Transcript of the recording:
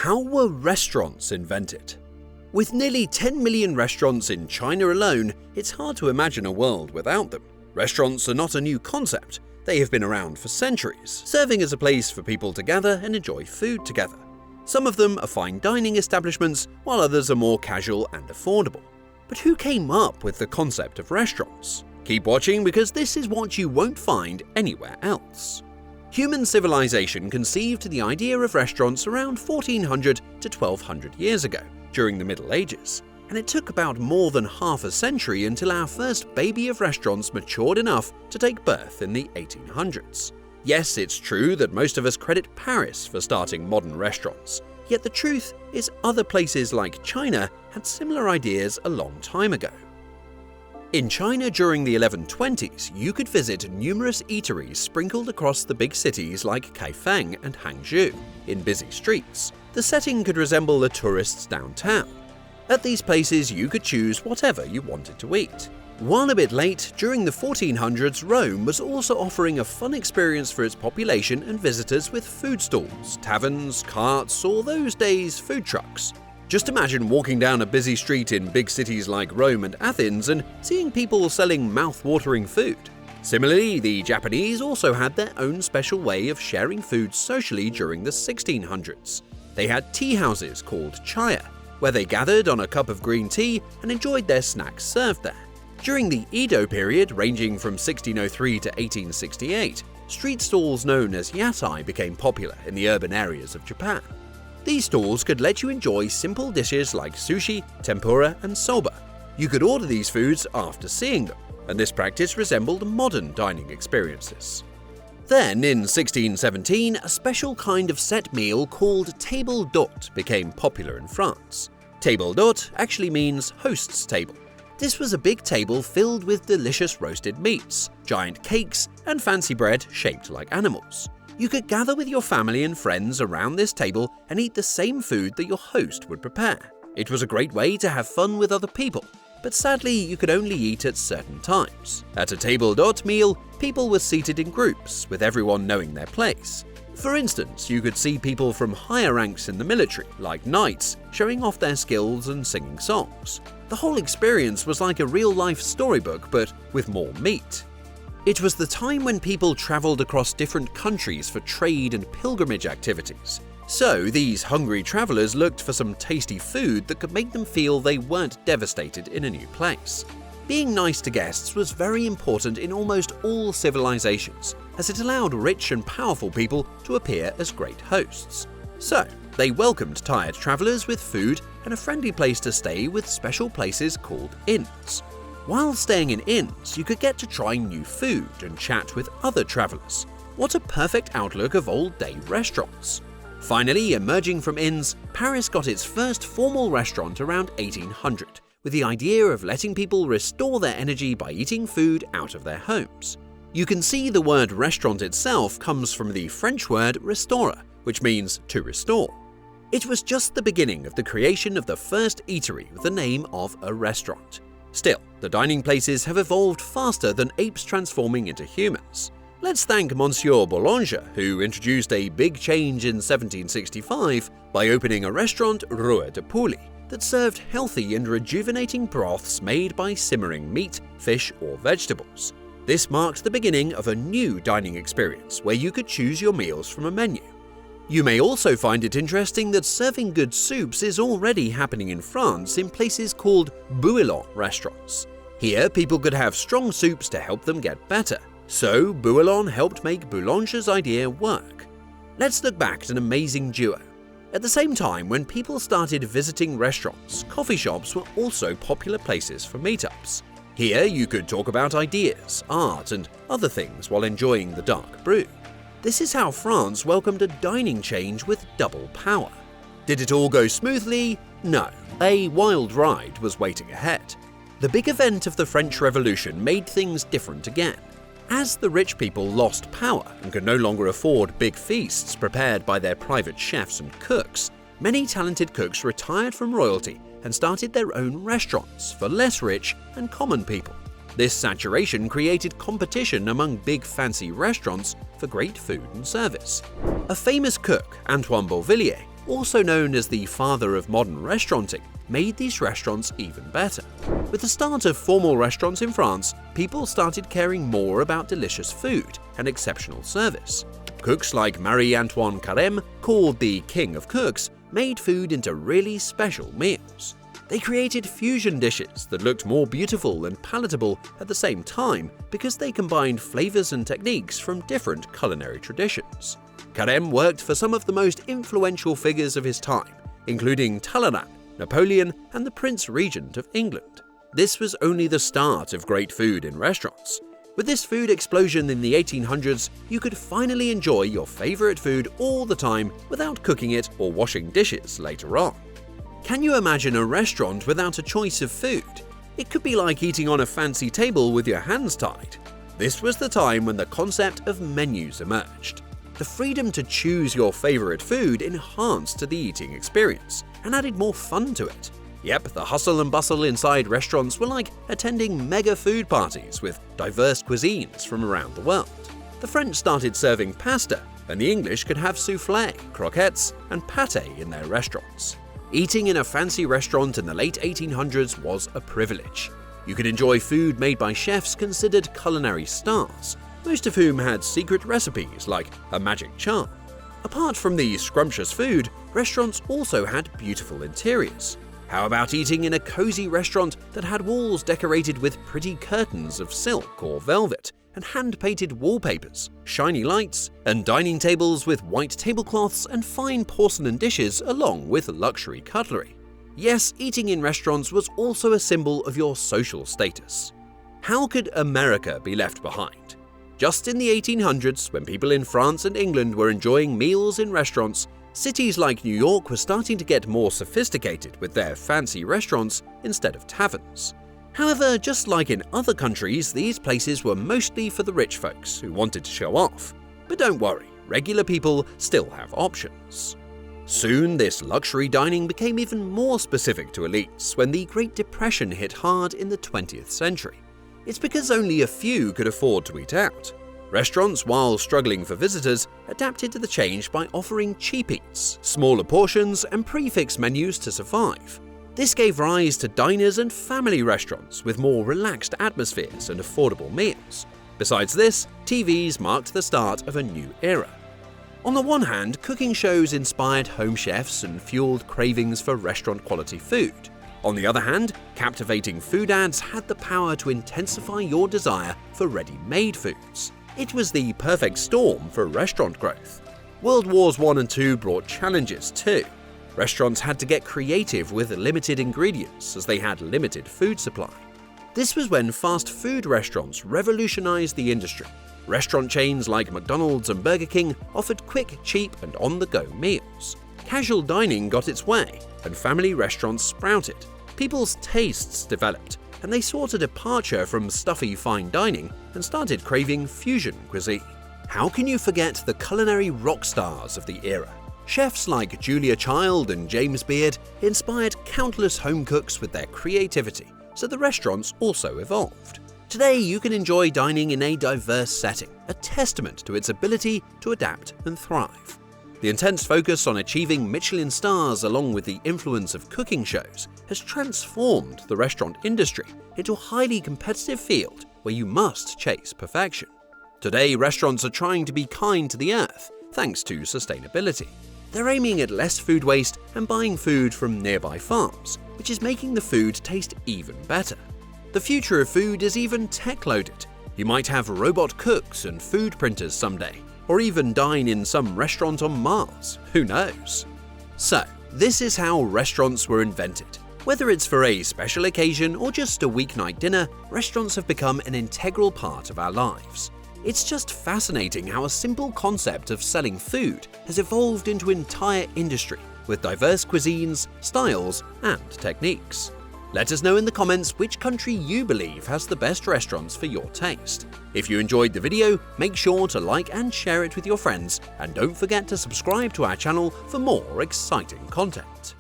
How were restaurants invented? With nearly 10 million restaurants in China alone, it's hard to imagine a world without them. Restaurants are not a new concept. They have been around for centuries, serving as a place for people to gather and enjoy food together. Some of them are fine dining establishments, while others are more casual and affordable. But who came up with the concept of restaurants? Keep watching, because this is what you won't find anywhere else. Human civilization conceived the idea of restaurants around 1400 to 1200 years ago, during the Middle Ages, and it took about more than half a century until our first baby of restaurants matured enough to take birth in the 1800s. Yes, it's true that most of us credit Paris for starting modern restaurants, yet the truth is other places like China had similar ideas a long time ago. In China during the 1120s, you could visit numerous eateries sprinkled across the big cities like Kaifeng and Hangzhou. In busy streets, the setting could resemble a tourist's downtown. At these places, you could choose whatever you wanted to eat. While a bit late, during the 1400s, Rome was also offering a fun experience for its population and visitors with food stalls, taverns, carts, or those days food trucks. Just imagine walking down a busy street in big cities like Rome and Athens and seeing people selling mouth-watering food. Similarly, the Japanese also had their own special way of sharing food socially during the 1600s. They had tea houses called chaya, where they gathered on a cup of green tea and enjoyed their snacks served there. During the Edo period, ranging from 1603 to 1868, street stalls known as yatai became popular in the urban areas of Japan. These stalls could let you enjoy simple dishes like sushi, tempura, and soba. You could order these foods after seeing them, and this practice resembled modern dining experiences. Then, in 1617, a special kind of set meal called table d'hôte became popular in France. Table d'hôte actually means host's table. This was a big table filled with delicious roasted meats, giant cakes, and fancy bread shaped like animals. You could gather with your family and friends around this table and eat the same food that your host would prepare. It was a great way to have fun with other people, but sadly you could only eat at certain times. At a table d'hôte meal, people were seated in groups, with everyone knowing their place. For instance, you could see people from higher ranks in the military, like knights, showing off their skills and singing songs. The whole experience was like a real-life storybook, but with more meat. It was the time when people traveled across different countries for trade and pilgrimage activities. So these hungry travelers looked for some tasty food that could make them feel they weren't devastated in a new place. Being nice to guests was very important in almost all civilizations, as it allowed rich and powerful people to appear as great hosts. So they welcomed tired travelers with food and a friendly place to stay with special places called inns. While staying in inns, you could get to try new food and chat with other travelers. What a perfect outlook of old-day restaurants! Finally, emerging from inns, Paris got its first formal restaurant around 1800, with the idea of letting people restore their energy by eating food out of their homes. You can see the word restaurant itself comes from the French word restaurer, which means to restore. It was just the beginning of the creation of the first eatery with the name of a restaurant. Still, the dining places have evolved faster than apes transforming into humans. Let's thank Monsieur Boulanger, who introduced a big change in 1765 by opening a restaurant, Rue de Poulet, that served healthy and rejuvenating broths made by simmering meat, fish, or vegetables. This marked the beginning of a new dining experience where you could choose your meals from a menu. You may also find it interesting that serving good soups is already happening in France in places called bouillon restaurants. Here, people could have strong soups to help them get better. So, bouillon helped make Boulanger's idea work. Let's look back at an amazing duo. At the same time, when people started visiting restaurants, coffee shops were also popular places for meetups. Here, you could talk about ideas, art, and other things while enjoying the dark brew. This is how France welcomed a dining change with double power. Did it all go smoothly? No. A wild ride was waiting ahead. The big event of the French Revolution made things different again. As the rich people lost power and could no longer afford big feasts prepared by their private chefs and cooks, many talented cooks retired from royalty and started their own restaurants for less rich and common people. This saturation created competition among big fancy restaurants for great food and service. A famous cook, Antoine Beauvillier, also known as the father of modern restauranting, made these restaurants even better. With the start of formal restaurants in France, people started caring more about delicious food and exceptional service. Cooks like Marie-Antoine Carême, called the King of Cooks, made food into really special meals. They created fusion dishes that looked more beautiful and palatable at the same time because they combined flavors and techniques from different culinary traditions. Carême worked for some of the most influential figures of his time, including Talleyrand, Napoleon, and the Prince Regent of England. This was only the start of great food in restaurants. With this food explosion in the 1800s, you could finally enjoy your favorite food all the time without cooking it or washing dishes later on. Can you imagine a restaurant without a choice of food? It could be like eating on a fancy table with your hands tied. This was the time when the concept of menus emerged. The freedom to choose your favorite food enhanced the eating experience and added more fun to it. Yep, the hustle and bustle inside restaurants were like attending mega food parties with diverse cuisines from around the world. The French started serving pasta, and the English could have soufflé, croquettes, and pâté in their restaurants. Eating in a fancy restaurant in the late 1800s was a privilege. You could enjoy food made by chefs considered culinary stars, most of whom had secret recipes like a magic charm. Apart from the scrumptious food, restaurants also had beautiful interiors. How about eating in a cozy restaurant that had walls decorated with pretty curtains of silk or velvet, and hand-painted wallpapers, shiny lights, and dining tables with white tablecloths and fine porcelain dishes along with luxury cutlery? Yes, eating in restaurants was also a symbol of your social status. How could America be left behind? Just in the 1800s, when people in France and England were enjoying meals in restaurants, cities like New York were starting to get more sophisticated with their fancy restaurants instead of taverns. However, just like in other countries, these places were mostly for the rich folks who wanted to show off. But don't worry, regular people still have options. Soon, this luxury dining became even more specific to elites when the Great Depression hit hard in the 20th century. It's because only a few could afford to eat out. Restaurants, while struggling for visitors, adapted to the change by offering cheap eats, smaller portions, and prix-fixe menus to survive. This gave rise to diners and family restaurants with more relaxed atmospheres and affordable meals. Besides this, TVs marked the start of a new era. On the one hand, cooking shows inspired home chefs and fueled cravings for restaurant-quality food. On the other hand, captivating food ads had the power to intensify your desire for ready-made foods. It was the perfect storm for restaurant growth. World Wars I and II brought challenges too. Restaurants had to get creative with limited ingredients as they had limited food supply. This was when fast food restaurants revolutionized the industry. Restaurant chains like McDonald's and Burger King offered quick, cheap, and on-the-go meals. Casual dining got its way, and family restaurants sprouted. People's tastes developed, and they sought a departure from stuffy fine dining and started craving fusion cuisine. How can you forget the culinary rock stars of the era? Chefs like Julia Child and James Beard inspired countless home cooks with their creativity, so the restaurants also evolved. Today, you can enjoy dining in a diverse setting, a testament to its ability to adapt and thrive. The intense focus on achieving Michelin stars along with the influence of cooking shows has transformed the restaurant industry into a highly competitive field where you must chase perfection. Today, restaurants are trying to be kind to the earth thanks to sustainability. They're aiming at less food waste and buying food from nearby farms, which is making the food taste even better. The future of food is even tech-loaded. You might have robot cooks and food printers someday, or even dine in some restaurant on Mars, who knows? So, this is how restaurants were invented. Whether it's for a special occasion or just a weeknight dinner, restaurants have become an integral part of our lives. It's just fascinating how a simple concept of selling food has evolved into an entire industry with diverse cuisines, styles, and techniques. Let us know in the comments which country you believe has the best restaurants for your taste. If you enjoyed the video, make sure to like and share it with your friends, and don't forget to subscribe to our channel for more exciting content.